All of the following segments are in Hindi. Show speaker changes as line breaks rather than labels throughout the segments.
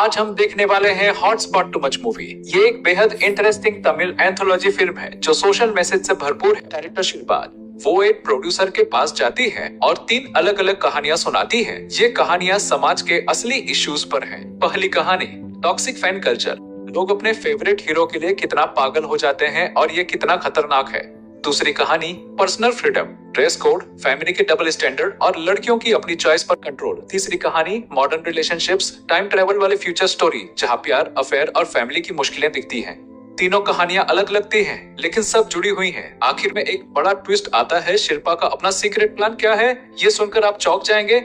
आज हम देखने वाले हैं हॉटस्पॉट टू मच मूवी। ये एक बेहद इंटरेस्टिंग तमिल एंथोलॉजी फिल्म है जो सोशल मैसेज से भरपूर है। डायरेक्टर शिल्पा वो एक प्रोड्यूसर के पास जाती है और 3 अलग अलग कहानियां सुनाती है। ये कहानियां समाज के असली इश्यूज पर हैं। पहली कहानी, टॉक्सिक फैन कल्चर। लोग अपने फेवरेट हीरो के लिए कितना पागल हो जाते हैं और ये कितना खतरनाक है। दूसरी कहानी, personal freedom, dress code, family के डबल स्टैंडर्ड और लड़कियों की अपनी चॉइस पर कंट्रोल। तीसरी कहानी, मॉडर्न रिलेशनशिप्स, टाइम ट्रेवल वाले फ्यूचर स्टोरी जहां प्यार, अफेयर और फैमिली की मुश्किलें दिखती हैं। तीनों कहानियां अलग लगती हैं, लेकिन सब जुड़ी हुई हैं। आखिर में एक बड़ा ट्विस्ट आता है। शिल्पा का अपना सीक्रेट प्लान क्या है, ये सुनकर आप चौंक जाएंगे।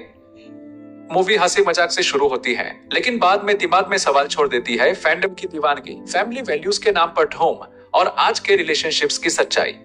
मूवी हंसी मजाक से शुरू होती है, लेकिन बाद में दिमाग में सवाल छोड़ देती है। फैंडम की दीवानगी, फैमिली वैल्यूज के नाम पर ढोंग और आज के रिलेशनशिप्स की सच्चाई।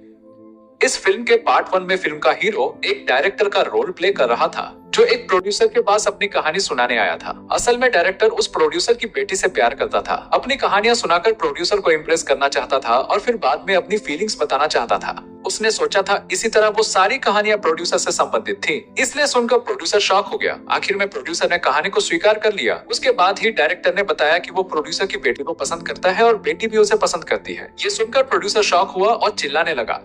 इस फिल्म के पार्ट 1 में फिल्म का हीरो एक डायरेक्टर का रोल प्ले कर रहा था जो एक प्रोड्यूसर के पास अपनी कहानी सुनाने आया था। असल में डायरेक्टर उस प्रोड्यूसर की बेटी से प्यार करता था, अपनी कहानियां सुनाकर प्रोड्यूसर को इम्प्रेस करना चाहता था और फिर बाद में अपनी फीलिंग्स बताना चाहता था। उसने सोचा था इसी तरह वो सारी कहानियां प्रोड्यूसर से संबंधित थी, इसलिए सुनकर प्रोड्यूसर शॉक हो गया। आखिर में प्रोड्यूसर ने कहानी को स्वीकार कर लिया। उसके बाद ही डायरेक्टर ने बताया कि वो प्रोड्यूसर की बेटी को पसंद करता है और बेटी भी उसे पसंद करती है। ये सुनकर प्रोड्यूसर शॉक हुआ और चिल्लाने लगा।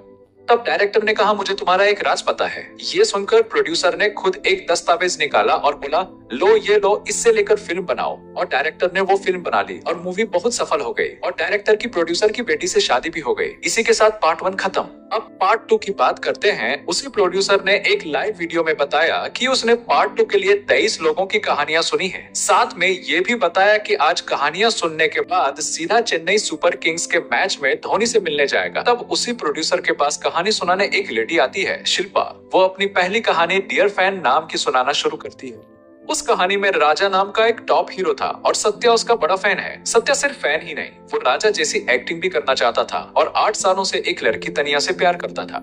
तब डायरेक्टर ने कहा, मुझे तुम्हारा एक राज पता है। ये सुनकर प्रोड्यूसर ने खुद एक दस्तावेज निकाला और बोला, लो ये लो, इससे लेकर फिल्म बनाओ। और डायरेक्टर ने वो फिल्म बना ली और मूवी बहुत सफल हो गई और डायरेक्टर की प्रोड्यूसर की बेटी से शादी भी हो गई। इसी के साथ पार्ट 1 खत्म। अब पार्ट 2 की बात करते हैं। उसी प्रोड्यूसर ने एक लाइव वीडियो में बताया कि उसने पार्ट 2 के लिए 23 लोगों की कहानियां सुनी है। साथ में ये भी बताया कि आज कहानियां सुनने के बाद सीधा चेन्नई सुपर किंग्स के मैच में धोनी से मिलने जाएगा। तब उसी प्रोड्यूसर के पास कहानी सुनाने एक लेडी आती है, शिल्पा। वो अपनी पहली कहानी डियर फैन नाम की सुनाना शुरू करती है। उस कहानी में राजा नाम का एक टॉप हीरो था और सत्या उसका बड़ा फैन है। सत्या सिर्फ फैन ही नहीं, वो राजा जैसी एक्टिंग भी करना चाहता था और 8 सालों से एक लड़की तनिया से प्यार करता था।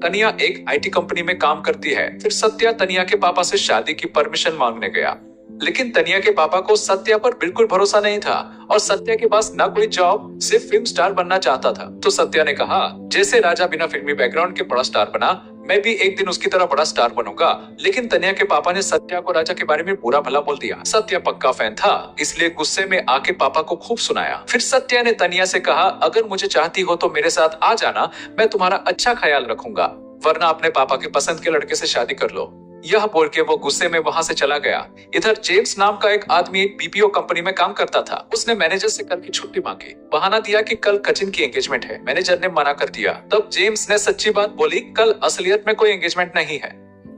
तनिया एक IT कंपनी में काम करती है। फिर सत्या तनिया के पापा से शादी की परमिशन मांगने गया, लेकिन तनिया के पापा को सत्या पर बिल्कुल भरोसा नहीं था और सत्या के पास ना कोई जॉब, सिर्फ फिल्म स्टार बनना चाहता था। तो सत्या ने कहा, जैसे राजा बिना फिल्मी बैकग्राउंड के बड़ा स्टार बना, मैं भी एक दिन उसकी तरह बड़ा स्टार बनूंगा। लेकिन तनिया के पापा ने सत्या को राजा के बारे में बुरा भला बोल दिया। सत्या पक्का फैन था, इसलिए गुस्से में आके पापा को खूब सुनाया। फिर सत्या ने तनिया से कहा, अगर मुझे चाहती हो तो मेरे साथ आ जाना, मैं तुम्हारा अच्छा ख्याल रखूंगा, वरना अपने पापा के पसंद के लड़के से शादी कर लो। यह बोल के वो गुस्से में वहां से चला गया। इधर जेम्स नाम का एक आदमी एक BPO कंपनी में काम करता था। उसने मैनेजर से कल की छुट्टी मांगी, बहाना दिया कि कल कजिन की एंगेजमेंट है। मैनेजर ने मना कर दिया। तब जेम्स ने सच्ची बात बोली, कल असलियत में कोई एंगेजमेंट नहीं है।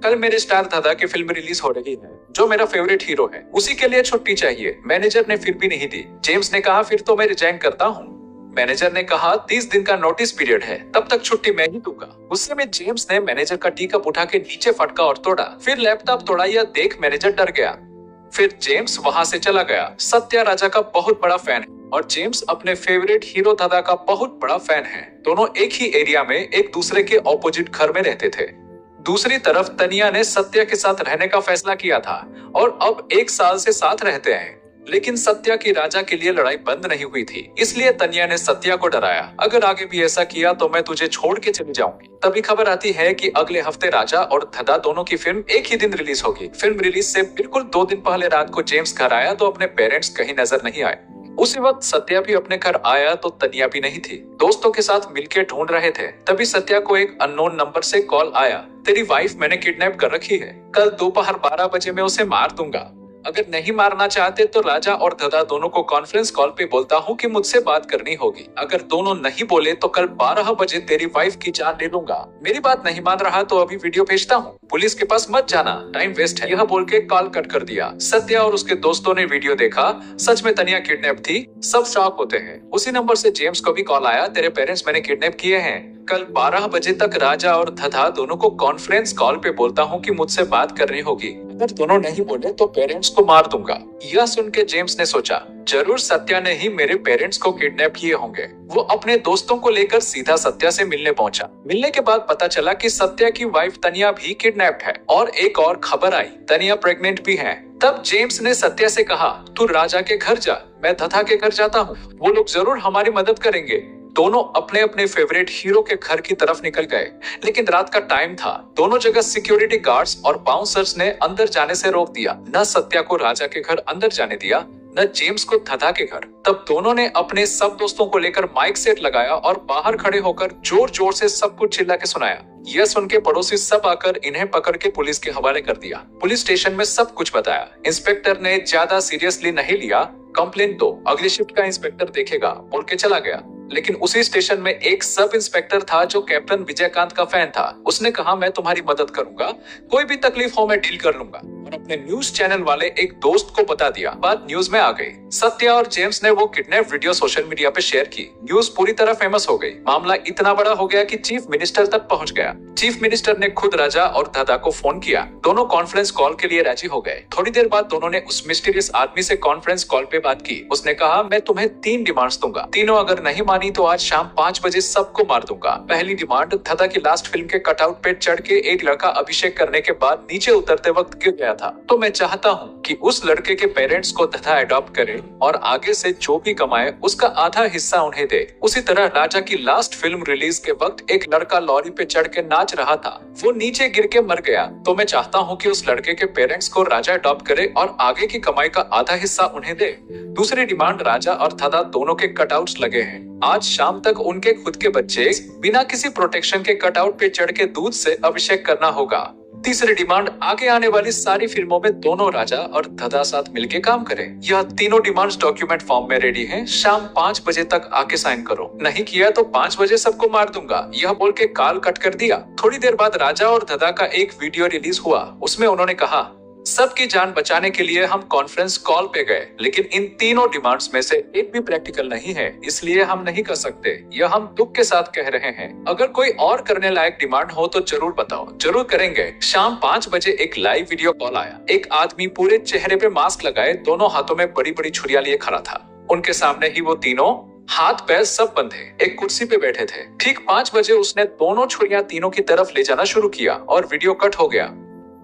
कल मेरे स्टार दादा की फिल्म रिलीज हो रही है जो मेरा फेवरेट हीरो है, उसी के लिए छुट्टी चाहिए। मैनेजर ने फिर भी नहीं दी। जेम्स ने कहा, फिर तो मैं रिजाइन करता हूँ। मैनेजर ने कहा, 30 दिन का नोटिस पीरियड है, तब तक छुट्टी मैं ही दूंगा। गुस्से में जेम्स ने मैनेजर का टी कप उठा के नीचे फटका और तोड़ा। फिर लैपटॉप तोड़ा। यह देख मैनेजर डर गया। फिर जेम्स वहां से चला गया। सत्या राजा का बहुत बड़ा फैन है और जेम्स अपने फेवरेट हीरो दादा का बहुत बड़ा फैन है। दोनों एक ही एरिया में एक दूसरे के ऑपोजिट घर में रहते थे। दूसरी तरफ तनिया ने सत्या के साथ रहने का फैसला किया था और अब 1 साल से साथ रहते हैं। लेकिन सत्या की राजा के लिए लड़ाई बंद नहीं हुई थी, इसलिए तनिया ने सत्या को डराया, अगर आगे भी ऐसा किया तो मैं तुझे छोड़ के चली जाऊंगी। तभी खबर आती है कि अगले हफ्ते राजा और धदा दोनों की फिल्म एक ही दिन रिलीज होगी। फिल्म रिलीज से बिल्कुल 2 दिन पहले रात को जेम्स घर आया तो अपने पेरेंट्स कहीं नजर नहीं आए। उसी वक्त सत्या भी अपने घर आया तो तनिया भी नहीं थी। दोस्तों के साथ मिलकर ढूंढ रहे थे। तभी सत्या को एक अननोन नंबर से कॉल आया, तेरी वाइफ मैंने किडनैप कर रखी है, कल दोपहर 12 बजे मैं उसे मार दूंगा। अगर नहीं मारना चाहते तो राजा और धदा दोनों को कॉन्फ्रेंस कॉल पे बोलता हूँ कि मुझसे बात करनी होगी। अगर दोनों नहीं बोले तो कल 12 बजे तेरी वाइफ की जान ले लूंगा। मेरी बात नहीं मान रहा तो अभी वीडियो भेजता हूँ, पुलिस के पास मत जाना, टाइम वेस्ट है। यह बोल के कॉल कट कर दिया। सत्या और उसके दोस्तों ने वीडियो देखा। सच में तनिया किडनैप थी। सब शॉक होते हैं। उसी नंबर से जेम्स को भी कॉल आया, तेरे पेरेंट्स मैंने किडनैप किए हैं, कल 12 बजे तक राजा और धधा दोनों को कॉन्फ्रेंस कॉल पे बोलता हूँ कि मुझसे बात करनी होगी। अगर दोनों नहीं बोले तो पेरेंट्स को मार दूंगा। यह सुन के जेम्स ने सोचा, जरूर सत्या ने ही मेरे पेरेंट्स को किडनैप किए होंगे। वो अपने दोस्तों को लेकर सीधा सत्या से मिलने पहुंचा। मिलने के बाद पता चला कि सत्या की वाइफ तनिया भी किडनैप्ड है और एक और खबर आई, तनिया प्रेग्नेंट भी है। तब जेम्स ने सत्या से कहा, तू राजा के घर जा, मैं धधा के घर जाता हूँ, वो लोग जरूर हमारी मदद करेंगे। दोनों अपने अपने फेवरेट हीरो के घर की तरफ निकल गए, लेकिन रात का टाइम था। दोनों जगह सिक्योरिटी गार्ड्स और बाउंसर्स ने अंदर जाने से रोक दिया। न सत्या को राजा के घर अंदर जाने दिया, न जेम्स को धधा के घर। तब दोनों ने अपने सब दोस्तों को लेकर माइक सेट लगाया और बाहर खड़े होकर जोर जोर से सब कुछ चिल्ला के सुनाया। यह सुन के पड़ोसी सब आकर इन्हें पकड़ के पुलिस के हवाले कर दिया। पुलिस स्टेशन में सब कुछ बताया। इंस्पेक्टर ने ज्यादा सीरियसली नहीं लिया। कंप्लेन दो, अगली शिफ्ट का इंस्पेक्टर देखेगा बोल के चला गया। लेकिन उसी स्टेशन में एक सब इंस्पेक्टर था जो कैप्टन विजयकांत का फैन था। उसने कहा, मैं तुम्हारी मदद करूंगा, कोई भी तकलीफ हो मैं डील कर लूंगा। और अपने न्यूज चैनल वाले एक दोस्त को बता दिया। बात न्यूज में आ गई। सत्या और जेम्स ने वो किडनैप वीडियो सोशल मीडिया पे शेयर की। न्यूज पूरी तरह फेमस हो गई। मामला इतना बड़ा हो गया कि चीफ मिनिस्टर तक पहुंच गया। चीफ मिनिस्टर ने खुद राजा और धदा को फोन किया। दोनों कॉन्फ्रेंस कॉल के लिए राजी हो गए। थोड़ी देर बाद दोनों ने उस मिस्टीरियस आदमी से कॉन्फ्रेंस कॉल पे बात की। उसने कहा, मैं तुम्हें 3 डिमांड्स दूंगा, तीनों अगर नहीं मानी तो आज शाम 5 बजे सबको मार दूंगा। पहली डिमांड, धदा की लास्ट फिल्म के कटआउट पे चढ़ के एक लड़का अभिषेक करने के बाद नीचे उतरते वक्त गिर गया था, तो मैं चाहता हूँ कि उस लड़के के पेरेंट्स को धदा अडॉप्ट करे और आगे से जो भी कमाए उसका आधा हिस्सा उन्हें दे। उसी तरह राजा की लास्ट फिल्म रिलीज के वक्त एक लड़का लॉरी पे चढ़ के नाच रहा था, वो नीचे गिर के मर गया, तो मैं चाहता हूँ कि उस लड़के के पेरेंट्स को राजा अडॉप्ट करे और आगे की कमाई का आधा हिस्सा उन्हें दे। दूसरी डिमांड, राजा और धदा दोनों के कटआउट्स लगे हैं। आज शाम तक उनके खुद के बच्चे बिना किसी प्रोटेक्शन के कटआउट पे चढ़ के दूध से अभिषेक करना होगा। तीसरी डिमांड, आगे आने वाली सारी फिल्मों में दोनों राजा और धदा साथ मिलके काम करें। यह तीनों डिमांड्स डॉक्यूमेंट फॉर्म में रेडी हैं। शाम 5 बजे तक आके साइन करो, नहीं किया तो 5 बजे सबको मार दूंगा। यह बोल के कॉल कट कर दिया। थोड़ी देर बाद राजा और धदा का एक वीडियो रिलीज हुआ। उसमें उन्होंने कहा, सबकी जान बचाने के लिए हम कॉन्फ्रेंस कॉल पे गए, लेकिन इन तीनों डिमांड्स में से एक भी प्रैक्टिकल नहीं है, इसलिए हम नहीं कर सकते। यह हम दुख के साथ कह रहे हैं। अगर कोई और करने लायक डिमांड हो तो जरूर बताओ, जरूर करेंगे। शाम 5 बजे एक लाइव वीडियो कॉल आया। एक आदमी पूरे चेहरे पे मास्क लगाए, दोनों हाथों में बड़ी बड़ी छुरियां लिए खड़ा था। उनके सामने ही वो तीनों हाथ पैर सब बंधे एक कुर्सी पे बैठे थे। ठीक 5 बजे उसने दोनों छुरियां तीनों की तरफ ले जाना शुरू किया और वीडियो कट हो गया।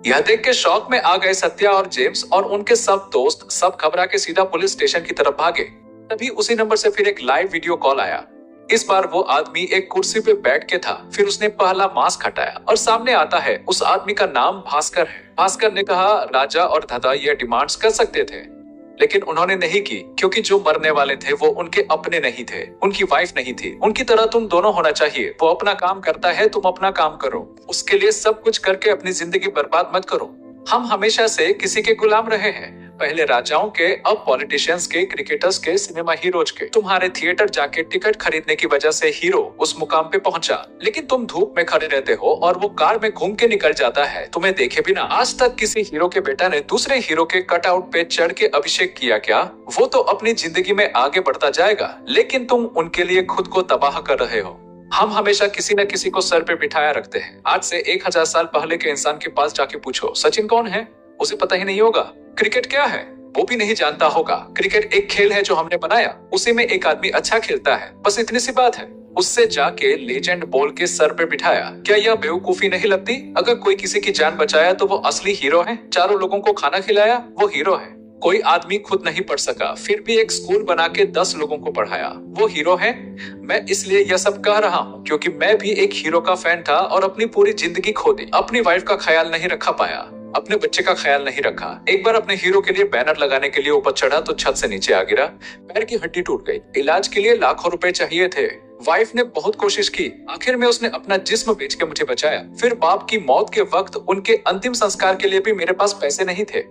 यह देख के शॉक में आ गए सत्या और जेम्स और उनके सब दोस्त। सब घबरा के सीधा पुलिस स्टेशन की तरफ भागे। तभी उसी नंबर से फिर एक लाइव वीडियो कॉल आया। इस बार वो आदमी एक कुर्सी पे बैठ के था। फिर उसने पहला मास्क हटाया और सामने आता है। उस आदमी का नाम भास्कर है। भास्कर ने कहा, राजा और धदा ये डिमांड्स कर सकते थे, लेकिन उन्होंने नहीं की, क्योंकि जो मरने वाले थे वो उनके अपने नहीं थे, उनकी वाइफ नहीं थी। उनकी तरह तुम दोनों होना चाहिए। वो अपना काम करता है, तुम अपना काम करो। उसके लिए सब कुछ करके अपनी जिंदगी बर्बाद मत करो। हम हमेशा से किसी के गुलाम रहे हैं, पहले राजाओं के, अब पॉलिटिशियंस के, क्रिकेटर्स के, सिनेमा हीरोज के। तुम्हारे थिएटर जाके टिकट खरीदने की वजह से हीरो उस मुकाम पे पहुंचा, लेकिन तुम धूप में खड़े रहते हो और वो कार में घूम के निकल जाता है तुम्हें देखे बिना। आज तक किसी हीरो के बेटा ने दूसरे हीरो के कटआउट पे चढ़ के अभिषेक किया क्या? वो तो अपनी जिंदगी में आगे बढ़ता जाएगा, लेकिन तुम उनके लिए खुद को तबाह कर रहे हो। हम हमेशा किसी न किसी को सर पे बिठाया रखते हैं। आज से 1000 साल पहले के इंसान के पास जाके पूछो, सचिन कौन है? उसे पता ही नहीं होगा। क्रिकेट क्या है वो भी नहीं जानता होगा। क्रिकेट एक खेल है जो हमने बनाया, उसी में एक आदमी अच्छा खेलता है, बस इतनी सी बात है। उससे जाके लेजेंड बोल के सर पे बिठाया। क्या यह बेवकूफी नहीं लगती? अगर कोई किसी की जान बचाया तो वो असली हीरो है। 4 लोगों को खाना खिलाया, वो हीरो है। कोई आदमी खुद नहीं पढ़ सका, फिर भी एक स्कूल बना के 10 लोगों को पढ़ाया, वो हीरो है। मैं इसलिए यह सब कह रहा हूँ क्योंकि मैं भी एक हीरो का फैन था और अपनी पूरी जिंदगी खो दी। अपनी वाइफ का ख्याल नहीं रखा पाया, अपने बच्चे का ख्याल नहीं रखा। एक बार अपने हीरो के लिए बैनर लगाने के लिए ऊपर चढ़ा तो छत से नीचे आ गिरा, पैर की हड्डी टूट गई। इलाज के लिए लाखों रुपए चाहिए थे। वाइफ ने बहुत कोशिश की, आखिर में उसने अपना जिस्म बेच के मुझे बचाया। फिर बाप की मौत के वक्त उनके अंतिम संस्कार के लिए भी मेरे पास पैसे नहीं थे।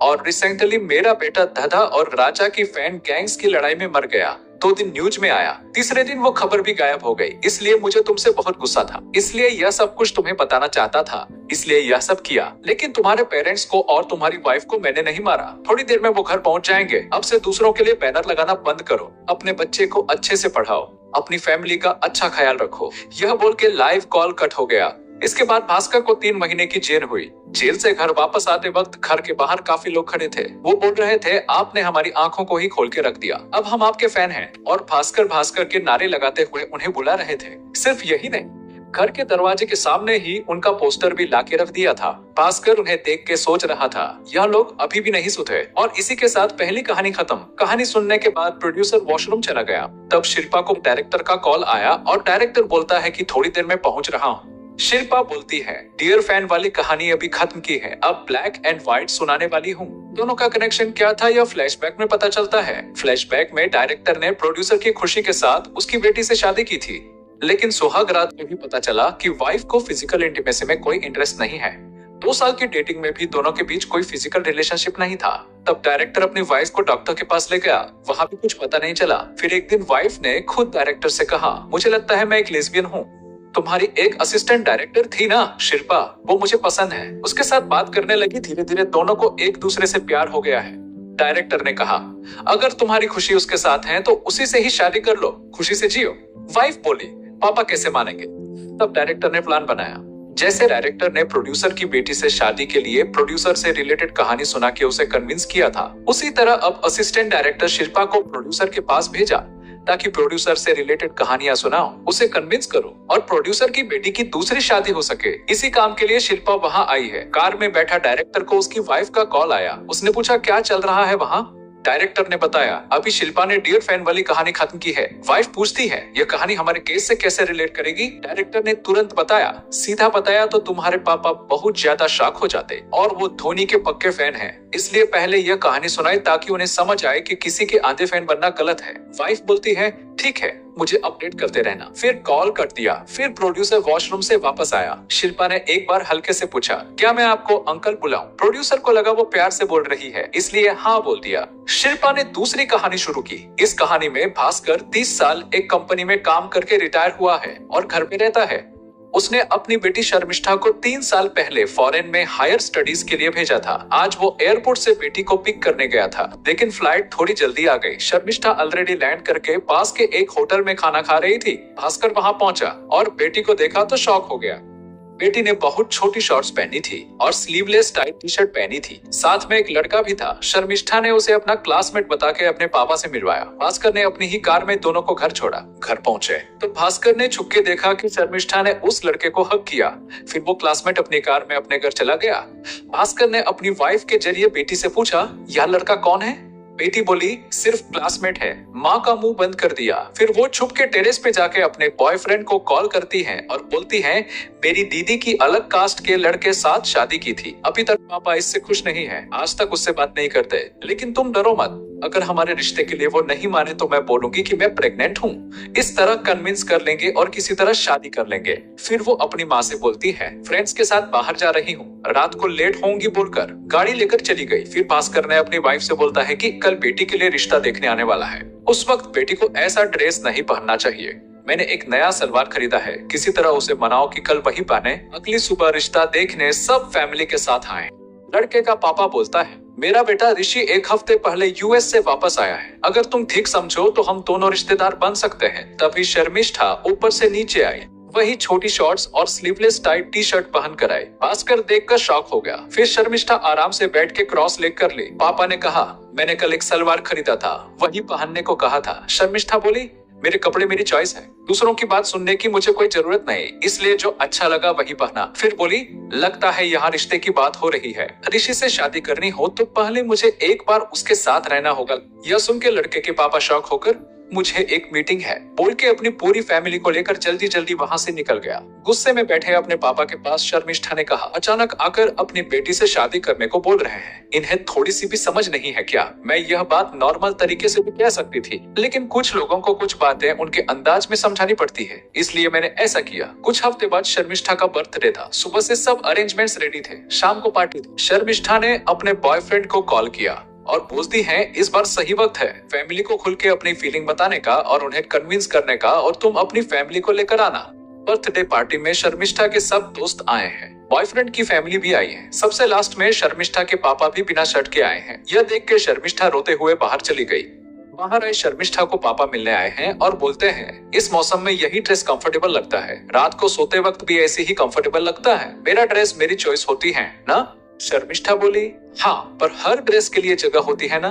और रिसेंटली मेरा बेटा धदा और राजा की फैन गैंग्स की लड़ाई में मर गया। 2 दिन न्यूज में आया, तीसरे दिन वो खबर भी गायब हो गई। इसलिए मुझे तुमसे बहुत गुस्सा था, इसलिए यह सब कुछ तुम्हें बताना चाहता था, इसलिए यह सब किया। लेकिन तुम्हारे पेरेंट्स को और तुम्हारी वाइफ को मैंने नहीं मारा। थोड़ी देर में वो घर पहुंच जाएंगे। अब से दूसरों के लिए बैनर लगाना बंद करो। अपने बच्चे को अच्छे से पढ़ाओ, अपनी फैमिली का अच्छा ख्याल रखो। यह बोल के लाइव कॉल कट हो गया। इसके बाद भास्कर को 3 महीने की जेल हुई। जेल से घर वापस आते वक्त घर के बाहर काफी लोग खड़े थे। वो बोल रहे थे, आपने हमारी आंखों को ही खोल के रख दिया, अब हम आपके फैन हैं। और भास्कर भास्कर के नारे लगाते हुए उन्हें बुला रहे थे। सिर्फ यही नहीं, घर के दरवाजे के सामने ही उनका पोस्टर भी लाके रख दिया था। भास्कर उन्हें देख के सोच रहा था, यह लोग अभी भी नहीं सुधरे। और इसी के साथ पहली कहानी खत्म। कहानी सुनने के बाद प्रोड्यूसर वॉशरूम चला गया। तब शिल्पा को डायरेक्टर का कॉल आया और डायरेक्टर बोलता है कि थोड़ी देर में पहुंच रहा हूँ। शिल्पा बोलती है, डियर फैन वाली कहानी अभी खत्म की है, अब ब्लैक एंड व्हाइट सुनाने वाली हूँ। दोनों का कनेक्शन क्या था यह फ्लैशबैक में पता चलता है। फ्लैशबैक में डायरेक्टर ने प्रोड्यूसर की खुशी के साथ उसकी बेटी से शादी की थी, लेकिन सुहाग रात में भी पता चला कि वाइफ को फिजिकल इंटीमेसी में कोई इंटरेस्ट नहीं है। 2 साल की डेटिंग में भी दोनों के बीच कोई फिजिकल रिलेशनशिप नहीं था। तब डायरेक्टर अपनी वाइफ को डॉक्टर के पास ले गया, वहाँ भी कुछ पता नहीं चला। फिर एक दिन वाइफ ने खुद डायरेक्टर से कहा, मुझे लगता है मैं एक लेस्बियन हूँ। तुम्हारी एक असिस्टेंट डायरेक्टर थी ना शिल्पा, वो मुझे पसंद है। उसके साथ बात करने लगी, धीरे धीरे दोनों को एक दूसरे से प्यार हो गया है। डायरेक्टर ने कहा, अगर तुम्हारी खुशी उसके साथ है तो उसी से ही शादी कर लो, खुशी से जियो। वाइफ बोली, पापा कैसे मानेंगे? तब डायरेक्टर ने प्लान बनाया। जैसे डायरेक्टर ने प्रोड्यूसर की बेटी से शादी के लिए प्रोड्यूसर से रिलेटेड कहानी सुना के उसे कन्विंस किया था, उसी तरह अब असिस्टेंट डायरेक्टर शिल्पा को प्रोड्यूसर के पास भेजा ताकि प्रोड्यूसर से रिलेटेड कहानियां सुनाओ, उसे कन्विंस करो और प्रोड्यूसर की बेटी की दूसरी शादी हो सके। इसी काम के लिए शिल्पा वहां आई है। कार में बैठा डायरेक्टर को उसकी वाइफ का कॉल आया। उसने पूछा, क्या चल रहा है वहां? डायरेक्टर ने बताया, अभी शिल्पा ने डियर फैन वाली कहानी खत्म की है। वाइफ पूछती है, यह कहानी हमारे केस से कैसे रिलेट करेगी? डायरेक्टर ने तुरंत बताया, सीधा बताया तो तुम्हारे पापा बहुत ज्यादा शॉक हो जाते, और वो धोनी के पक्के फैन हैं। इसलिए पहले यह कहानी सुनाई ताकि उन्हें समझ आए कि किसी के आधे फैन बनना गलत है। वाइफ बोलती है, ठीक है, मुझे अपडेट करते रहना। फिर कॉल कट दिया। फिर प्रोड्यूसर वॉशरूम से वापस आया। शिल्पा ने एक बार हल्के से पूछा, क्या मैं आपको अंकल बुलाऊं? प्रोड्यूसर को लगा वो प्यार से बोल रही है, इसलिए हाँ बोल दिया। शिल्पा ने दूसरी कहानी शुरू की। इस कहानी में भास्कर 30 साल एक कंपनी में काम करके रिटायर हुआ है और घर पे रहता है। उसने अपनी बेटी शर्मिष्ठा को 3 साल पहले फॉरेन में हायर स्टडीज के लिए भेजा था। आज वो एयरपोर्ट से बेटी को पिक करने गया था, लेकिन फ्लाइट थोड़ी जल्दी आ गई। शर्मिष्ठा ऑलरेडी लैंड करके पास के एक होटल में खाना खा रही थी। भास्कर वहां पहुंचा और बेटी को देखा तो शॉक हो गया। बेटी ने बहुत छोटी शॉर्ट्स पहनी थी और स्लीवलेस टाइट टी शर्ट पहनी थी। साथ में एक लड़का भी था। शर्मिष्ठा ने उसे अपना क्लासमेट बता के अपने पापा से मिलवाया। भास्कर ने अपनी ही कार में दोनों को घर छोड़ा। घर पहुंचे तो भास्कर ने छुप के देखा कि शर्मिष्ठा ने उस लड़के को हक किया। फिर वो क्लासमेट अपनी कार में अपने घर चला गया। भास्कर ने अपनी वाइफ के जरिए बेटी से पूछा, यह लड़का कौन है? बेटी बोली, सिर्फ क्लासमेट है। माँ का मुंह बंद कर दिया। फिर वो छुप के टेरेस पे जाके अपने बॉयफ्रेंड को कॉल करती है और बोलती है, मेरी दीदी की अलग कास्ट के लड़के साथ शादी की थी। अभी तक पापा इससे खुश नहीं है, आज तक उससे बात नहीं करते, लेकिन तुम डरो मत, अगर हमारे रिश्ते के लिए वो नहीं माने तो मैं बोलूंगी कि मैं प्रेग्नेंट हूँ। इस तरह कन्विंस कर लेंगे और किसी तरह शादी कर लेंगे। फिर वो अपनी माँ से बोलती है, फ्रेंड्स के साथ बाहर जा रही हूँ, रात को लेट होंगी बोलकर गाड़ी लेकर चली गई। फिर भास्कर ने अपनी वाइफ से बोलता है कि कल बेटी के लिए रिश्ता देखने आने वाला है। उस वक्त बेटी को ऐसा ड्रेस नहीं पहनना चाहिए। मैंने एक नया सलवार खरीदा है, किसी तरह उसे मनाओ कि कल वही पहने। अगली सुबह रिश्ता देखने सब फैमिली के साथ आए। लड़के का पापा बोलता है, मेरा बेटा ऋषि 1 हफ्ते पहले यूएस से वापस आया है। अगर तुम ठीक समझो तो हम दोनों रिश्तेदार बन सकते हैं। तभी शर्मिष्ठा ऊपर से नीचे आई, वही छोटी शॉर्ट्स और स्लीवलेस टाइट टी शर्ट पहन कर आई। भास्कर देखकर शॉक हो गया। फिर शर्मिष्ठा आराम से बैठ के क्रॉस लेग कर ली। पापा ने कहा, मैंने कल एक सलवार खरीदा था, वही पहनने को कहा था। शर्मिष्ठा बोली, मेरे कपड़े मेरी चॉइस है, दूसरों की बात सुनने की मुझे कोई जरूरत नहीं, इसलिए जो अच्छा लगा वही पहना। फिर बोली, लगता है यहाँ रिश्ते की बात हो रही है। ऋषि से शादी करनी हो तो पहले मुझे एक बार उसके साथ रहना होगा। यह सुन के लड़के के पापा शॉक होकर, मुझे एक मीटिंग है बोल के अपनी पूरी फैमिली को लेकर जल्दी जल्दी वहां से निकल गया। गुस्से में बैठे अपने पापा के पास शर्मिष्ठा ने कहा, अचानक आकर अपनी बेटी से शादी करने को बोल रहे हैं, इन्हें थोड़ी सी भी समझ नहीं है क्या? मैं यह बात नॉर्मल तरीके से भी कह सकती थी, लेकिन कुछ लोगों को कुछ बातें उनके अंदाज में समझानी पड़ती है, इसलिए मैंने ऐसा किया। कुछ हफ्ते बाद शर्मिष्ठा का बर्थडे था। सुबह से सब अरेंजमेंट्स रेडी थे, शाम को पार्टी थी। शर्मिष्ठा ने अपने बॉयफ्रेंड को कॉल किया और बोलती है, इस बार सही वक्त है फैमिली को खुल के अपनी फीलिंग बताने का और उन्हें कन्विंस करने का, और तुम अपनी फैमिली को लेकर आना। बर्थडे पार्टी में शर्मिष्ठा के सब दोस्त आए हैं, बॉयफ्रेंड की फैमिली भी आई है। सबसे लास्ट में शर्मिष्ठा के पापा भी बिना शर्ट के आए हैं। यह देख के शर्मिष्ठा रोते हुए बाहर चली गई। बाहर आए शर्मिष्ठा को पापा मिलने आए हैं और बोलते हैं, इस मौसम में यही ड्रेस कंफर्टेबल लगता है, रात को सोते वक्त भी ऐसे ही कंफर्टेबल लगता है। मेरा ड्रेस मेरी चॉइस होती है ना? शर्मिष्ठा बोली, हाँ, पर हर ड्रेस के लिए जगह होती है ना?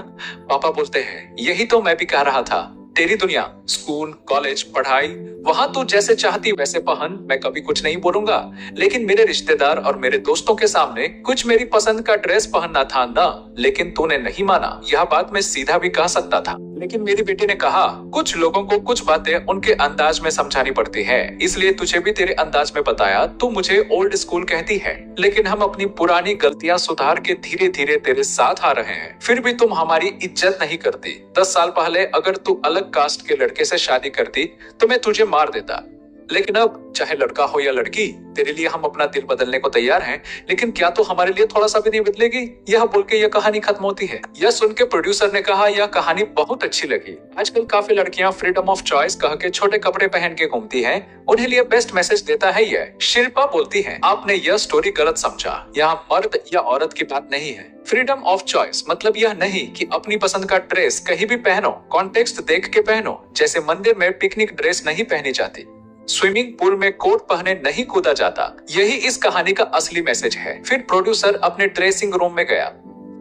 पापा बोलते हैं, यही तो मैं भी कह रहा था, तेरी दुनिया स्कूल, कॉलेज, पढ़ाई, वहां तू जैसे चाहती वैसे पहन, मैं कभी कुछ नहीं बोलूंगा। लेकिन मेरे रिश्तेदार और मेरे दोस्तों के सामने कुछ मेरी पसंद का ड्रेस पहनना था ना, लेकिन तूने नहीं माना। यह बात मैं सीधा भी कह सकता था, लेकिन मेरी बेटी ने कहा कुछ लोगों को कुछ बातें उनके अंदाज में समझानी पड़ती है, इसलिए तुझे भी तेरे अंदाज में बताया। तू मुझे ओल्ड स्कूल कहती है, लेकिन हम अपनी पुरानी गलतियां सुधार के धीरे धीरे तेरे साथ आ रहे हैं। फिर भी तुम हमारी इज्जत नहीं करती। 10 साल पहले अगर तू अलग कास्ट के लड़के से शादी करती तो मैं तुझे मार देता, लेकिन अब चाहे लड़का हो या लड़की, तेरे लिए हम अपना दिल बदलने को तैयार हैं, लेकिन क्या तू हमारे लिए थोड़ा सा भी नहीं बदलेगी? यह बोल के यह कहानी खत्म होती है। यह सुन के प्रोड्यूसर ने कहा यह कहानी बहुत अच्छी लगी। आजकल काफी लड़कियां फ्रीडम ऑफ चॉइस कह के छोटे कपड़े पहन के घूमती हैं, उन्हें लिए बेस्ट मैसेज देता है यह। शिल्पा बोलती है आपने यह स्टोरी गलत समझा, यहाँ मर्द या औरत की बात नहीं है। फ्रीडम ऑफ चॉइस मतलब यह नहीं कि अपनी पसंद का ड्रेस कहीं भी पहनो, कॉन्टेक्स्ट देख के पहनो। जैसे मंदिर में पिकनिक ड्रेस नहीं पहनी जाती, स्विमिंग पूल में कोट पहने नहीं कूदा जाता। यही इस कहानी का असली मैसेज है। फिर प्रोड्यूसर अपने ड्रेसिंग रूम में गया,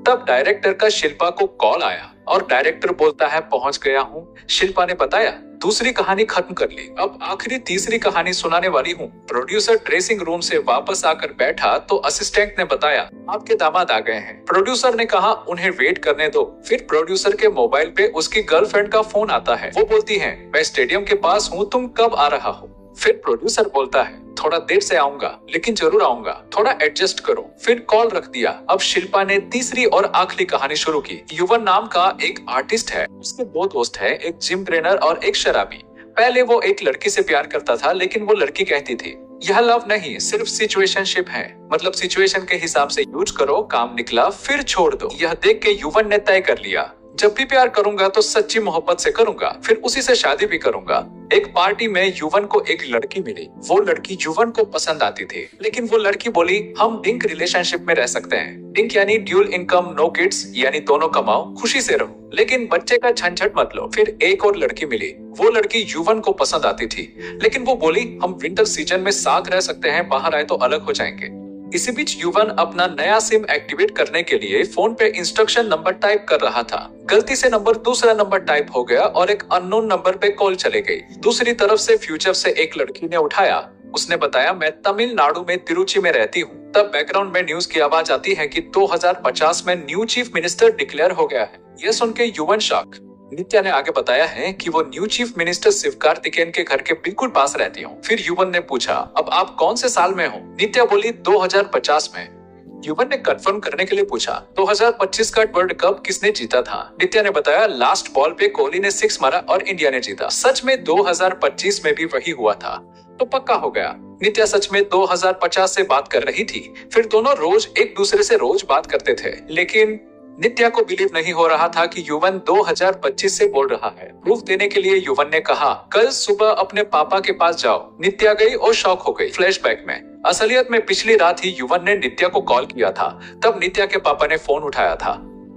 तब डायरेक्टर का शिल्पा को कॉल आया और डायरेक्टर बोलता है पहुंच गया हूँ। शिल्पा ने बताया दूसरी कहानी खत्म कर ली, अब आखिरी तीसरी कहानी सुनाने वाली हूँ। प्रोड्यूसर ड्रेसिंग रूम से वापस आकर बैठा तो असिस्टेंट ने बताया आपके दामाद आ गए हैं। प्रोड्यूसर ने कहा उन्हें वेट करने दो। फिर प्रोड्यूसर के मोबाइल पे उसकी गर्लफ्रेंड का फोन आता है। वो बोलती है मैं स्टेडियम के पास हूँ, तुम कब आ रहा हो? फिर प्रोड्यूसर बोलता है थोड़ा देर से आऊंगा, लेकिन जरूर आऊंगा, थोड़ा एडजस्ट करो। फिर कॉल रख दिया। अब शिल्पा ने तीसरी और आखिरी कहानी शुरू की। युवन नाम का एक आर्टिस्ट है, उसके 2 दोस्त है, एक जिम ट्रेनर और एक शराबी। पहले वो एक लड़की से प्यार करता था, लेकिन वो लड़की कहती थी यह लव नहीं सिर्फ सिचुएशनशिप है, मतलब सिचुएशन के हिसाब से यूज करो, काम निकला फिर छोड़ दो। यह देख के युवन ने तय कर लिया जब भी प्यार करूंगा तो सच्ची मोहब्बत से करूंगा, फिर उसी से शादी भी करूंगा। एक पार्टी में युवन को एक लड़की मिली। वो लड़की युवन को पसंद आती थी, लेकिन वो लड़की बोली हम डिंक रिलेशनशिप में रह सकते हैं। डिंक यानी ड्यूल इनकम नो किड्स, यानी दोनों कमाओ खुशी से रहो, लेकिन बच्चे का झंझट मत लो। फिर एक और लड़की मिली। वो लड़की युवन को पसंद आती थी, लेकिन वो बोली हम विंटर सीजन में साथ रह सकते हैं, बाहर आए तो अलग हो जाएंगे। इसी बीच युवन अपना नया सिम एक्टिवेट करने के लिए फोन पे इंस्ट्रक्शन नंबर टाइप कर रहा था। गलती से नंबर दूसरा नंबर टाइप हो गया और एक अननोन नंबर पे कॉल चले गई। दूसरी तरफ से फ्यूचर से एक लड़की ने उठाया। उसने बताया मैं तमिलनाडु में तिरुचि में रहती हूँ। तब बैकग्राउंड में न्यूज की आवाज आती है कि 2050 में न्यू चीफ मिनिस्टर डिक्लेयर हो गया है। यह सुन के युवन शॉक। नित्या ने आगे बताया है कि वो न्यू चीफ मिनिस्टर शिवकार्तिकेयन के घर के बिल्कुल पास रहती हूँ। फिर युवन ने पूछा अब आप कौन से साल में हो? नित्या बोली 2050 में। युवन ने कंफर्म करने के लिए पूछा 2025 का वर्ल्ड कप किसने जीता था? नित्या ने बताया लास्ट बॉल पे कोहली ने 6 मारा और इंडिया ने जीता। सच में 2025 में भी वही हुआ था, तो पक्का हो गया। नित्या सच में 2050 से बात कर रही थी। फिर दोनों रोज एक दूसरे से रोज बात करते थे, लेकिन नित्या को बिलीव नहीं हो रहा था कि युवन 2025 से बोल रहा है। प्रूफ देने के लिए युवन ने कहा कल सुबह अपने पापा के पास जाओ। नित्या गई और शॉक हो गई। फ्लैशबैक में असलियत में पिछली रात ही युवन ने नित्या को कॉल किया था। तब नित्या के पापा ने फोन उठाया था।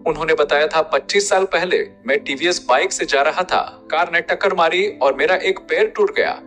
उन्होंने बताया था 25 साल पहले मैं टीवीएस बाइक से जा रहा था, कार ने टक्कर मारी और मेरा एक पैर टूट गया।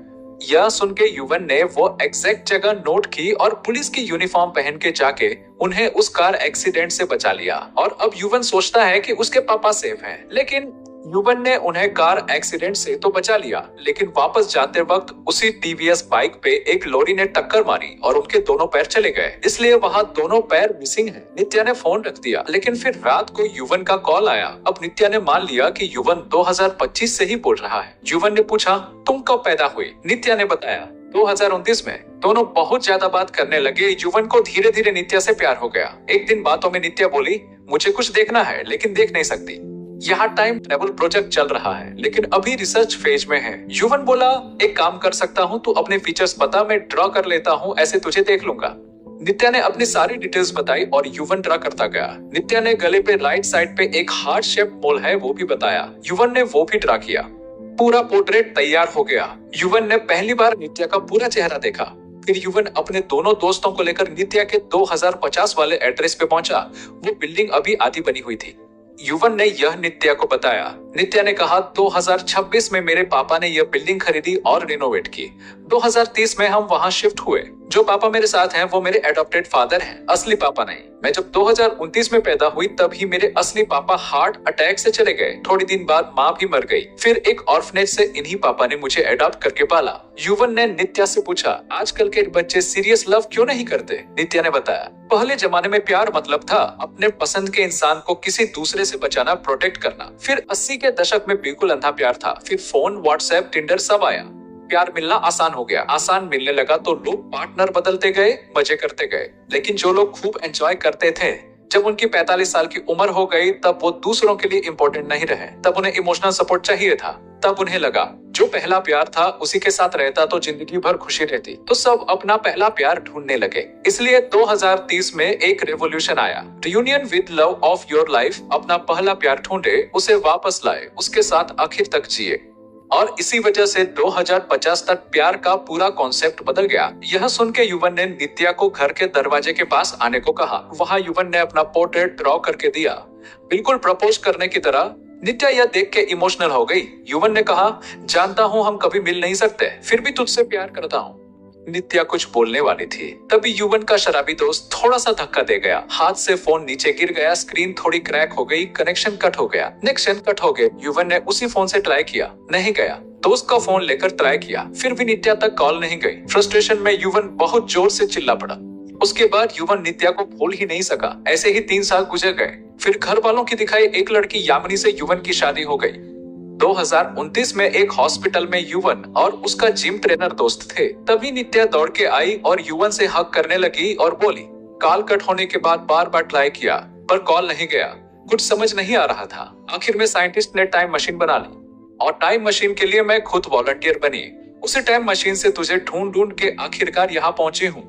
यह सुन के युवन ने वो एग्जैक्ट जगह नोट की और पुलिस की यूनिफॉर्म पहन के जाके उन्हें उस कार एक्सीडेंट से बचा लिया। और अब युवन सोचता है कि उसके पापा सेफ हैं, लेकिन युवन ने उन्हें कार एक्सीडेंट से तो बचा लिया, लेकिन वापस जाते वक्त उसी टीवीएस बाइक पे एक लॉरी ने टक्कर मारी और उनके दोनों पैर चले गए, इसलिए वहाँ दोनों पैर मिसिंग हैं। नित्या ने फोन रख दिया, लेकिन फिर रात को युवन का कॉल आया। अब नित्या ने मान लिया कि युवन 2025 से ही बोल रहा है। युवन ने पूछा तुम कब पैदा हुई? नित्या ने बताया 2029 में। दोनों बहुत ज्यादा बात करने लगे। युवन को धीरे धीरे नित्या से प्यार हो गया। एक दिन बातों में नित्या बोली मुझे कुछ देखना है, लेकिन देख नहीं सकती। यहाँ टाइम ट्रेवल प्रोजेक्ट चल रहा है, लेकिन अभी रिसर्च फेज में है। युवन बोला एक काम कर सकता हूँ, तू अपने फीचर्स बता, मैं ड्रॉ कर लेता हूँ, ऐसे तुझे देख लूंगा। नित्या ने अपनी सारी डिटेल्स बताई और युवन ड्रा करता गया। नित्या ने गले पे राइट साइड पे एक हार्ट शेप मोल है वो भी बताया। युवन ने वो भी ड्रा किया। पूरा पोर्ट्रेट तैयार हो गया। युवन ने पहली बार नित्या का पूरा चेहरा देखा। फिर युवन अपने दोनों दोस्तों को लेकर नित्या के 2050 वाले एड्रेस पे पहुंचा। वो बिल्डिंग अभी आधी बनी हुई थी। युवन ने यह नित्या को बताया। नित्या ने कहा 2026 में मेरे पापा ने यह बिल्डिंग खरीदी और रिनोवेट की। 2030 में हम वहाँ शिफ्ट हुए। जो पापा मेरे साथ हैं वो मेरे एडॉप्टेड फादर हैं, असली पापा नहीं। मैं जब 2029 में पैदा हुई तभी मेरे असली पापा हार्ट अटैक से चले गए। थोड़ी दिन बाद माँ भी मर गई। फिर एक ऑर्फनेज से इन्हीं पापा ने मुझे अडॉप्ट करके पाला। युवन ने नित्या से पूछा, आजकल के बच्चे सीरियस लव क्यों नहीं करते? नित्या ने बताया, पहले जमाने में प्यार मतलब था अपने पसंद के इंसान को किसी दूसरे से बचाना, प्रोटेक्ट करना। फिर 80 के दशक में बिल्कुल अंधा प्यार था। फिर फोन, व्हाट्सएप, टिंडर सब आया। प्यार मिलना आसान हो गया। आसान मिलने लगा तो लोग पार्टनर बदलते गए, मजे करते गए। लेकिन जो लोग खूब एंजॉय करते थे, जब उनकी 45 साल की उम्र हो गई तब वो दूसरों के लिए इम्पोर्टेंट नहीं रहे। तब उन्हें इमोशनल सपोर्ट चाहिए था। तब उन्हें लगा जो पहला प्यार था उसी के साथ रहता तो जिंदगी भर खुशी रहती। तो सब अपना पहला प्यार ढूंढने लगे। इसलिए 2030 में एक रेवोल्यूशन आया। Reunion with love of your life. अपना पहला प्यार ढूंढे, उसे वापस लाए, उसके साथ आखिर तक जिए। और इसी वजह से 2050 तक प्यार का पूरा कॉन्सेप्ट बदल गया। यह सुन के युवन ने नित्या को घर के दरवाजे के पास आने को कहा। वहाँ युवन ने अपना पोर्ट्रेट ड्रॉ करके दिया, बिल्कुल प्रपोज करने की तरह। नित्या यह देख के इमोशनल हो गई। युवन ने कहा, जानता हूँ हम कभी मिल नहीं सकते, फिर भी तुझसे प्यार करता हूँ। नित्या कुछ बोलने वाली थी, तभी युवन का शराबी दोस्त थोड़ा सा धक्का दे गया। हाथ से फोन नीचे गिर गया, स्क्रीन थोड़ी क्रैक हो गई, कनेक्शन कट हो गया। कनेक्शन कट हो गए। युवन ने उसी फोन से ट्राई किया, नहीं गया। दोस्त का फोन लेकर ट्राई किया, फिर भी नित्या तक कॉल नहीं गई। फ्रस्ट्रेशन में युवन बहुत जोर से चिल्ला पड़ा। उसके बाद युवन नित्या को भूल ही नहीं सका। ऐसे ही 3 साल गुजर गए। फिर घर वालों की दिखाई एक लड़की यामिनी से युवन की शादी हो गई। 2029 में एक हॉस्पिटल में युवन और उसका जिम ट्रेनर दोस्त थे। तभी नित्या दौड़ के आई और युवन से हक करने लगी और बोली, कॉल कट होने के बाद बार बार ट्राई किया पर कॉल नहीं गया। कुछ समझ नहीं आ रहा था। आखिर में साइंटिस्ट ने टाइम मशीन बना ली और टाइम मशीन के लिए मैं खुद वॉलंटियर बनी। उसी टाइम मशीन से तुझे ढूंढ ढूंढ के आखिरकार यहाँ पहुंची हूँ।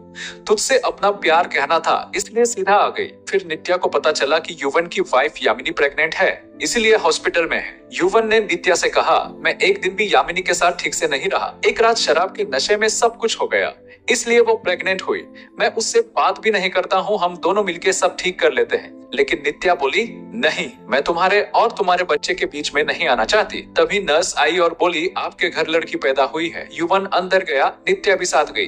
तुझसे अपना प्यार कहना था, इसलिए सीधा आ गई। फिर नित्या को पता चला कि युवन की वाइफ यामिनी प्रेग्नेंट है, इसलिए हॉस्पिटल में है। युवन ने नित्या से कहा, मैं एक दिन भी यामिनी के साथ ठीक से नहीं रहा। एक रात शराब के नशे में सब कुछ हो गया, इसलिए वो प्रेग्नेंट हुई। मैं उससे बात भी नहीं करता हूँ, हम दोनों मिलके सब ठीक कर लेते हैं। लेकिन नित्या बोली, नहीं, मैं तुम्हारे और तुम्हारे बच्चे के बीच में नहीं आना चाहती। तभी नर्स आई और बोली, आपके घर लड़की पैदा हुई है। युवन अंदर गया, नित्या भी साथ गई।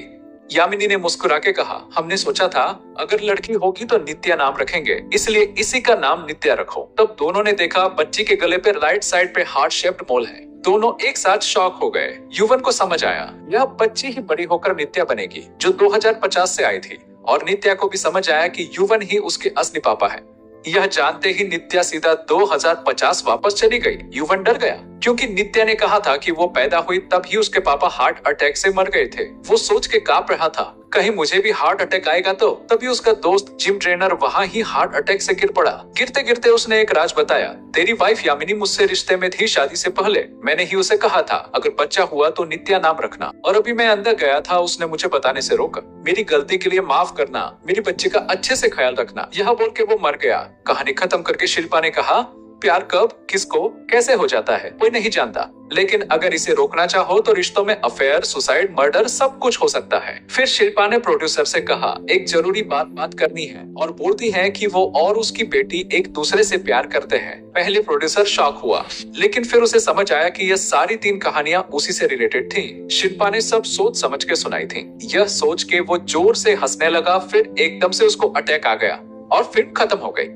यामिनी ने मुस्कुरा के कहा, हमने सोचा था अगर लड़की होगी तो नित्या नाम रखेंगे, इसलिए इसी का नाम नित्या रखो। तब दोनों ने देखा बच्ची के गले पे राइट साइड पे हार्ट शेप्ड मोल है। दोनों एक साथ शॉक हो गए। युवन को समझ आया यह बच्ची ही बड़ी होकर नित्या बनेगी, जो 2050 से आई थी। और नित्या को भी समझ आया कि युवन ही उसके असली पापा है। यह जानते ही नित्या सीधा 2050 वापस चली गई। युवन डर गया क्योंकि नित्या ने कहा था कि वो पैदा हुई तब ही उसके पापा हार्ट अटैक से मर गए थे। वो सोच के कांप रहा था, कहीं मुझे भी हार्ट अटैक आएगा तो। तभी उसका दोस्त जिम ट्रेनर वहाँ ही हार्ट अटैक से गिर पड़ा। गिरते गिरते उसने एक राज बताया, तेरी वाइफ यामिनी मुझसे रिश्ते में थी शादी से पहले। मैंने ही उसे कहा था अगर बच्चा हुआ तो नित्या नाम रखना, और अभी मैं अंदर गया था, उसने मुझे बताने से रोका। मेरी गलती के लिए माफ करना, मेरी बच्चे का अच्छे से ख्याल रखना। यह बोल के वो मर गया। कहानी खत्म करके शिल्पा ने कहा, प्यार कब, किसको, कैसे हो जाता है कोई नहीं जानता, लेकिन अगर इसे रोकना चाहो तो रिश्तों में अफेयर, सुसाइड, मर्डर सब कुछ हो सकता है। फिर शिल्पा ने प्रोड्यूसर से कहा, एक जरूरी बात करनी है, और बोलती है कि वो और उसकी बेटी एक दूसरे से प्यार करते हैं। पहले प्रोड्यूसर शॉक हुआ, लेकिन फिर उसे समझ आया कि यह सारी 3 कहानियां उसी से रिलेटेड थी। शिल्पा ने सब सोच समझ के सुनाई थी। यह सोच के वो जोर से हंसने लगा, फिर एकदम से उसको अटैक आ गया और फिल्म खत्म हो गई।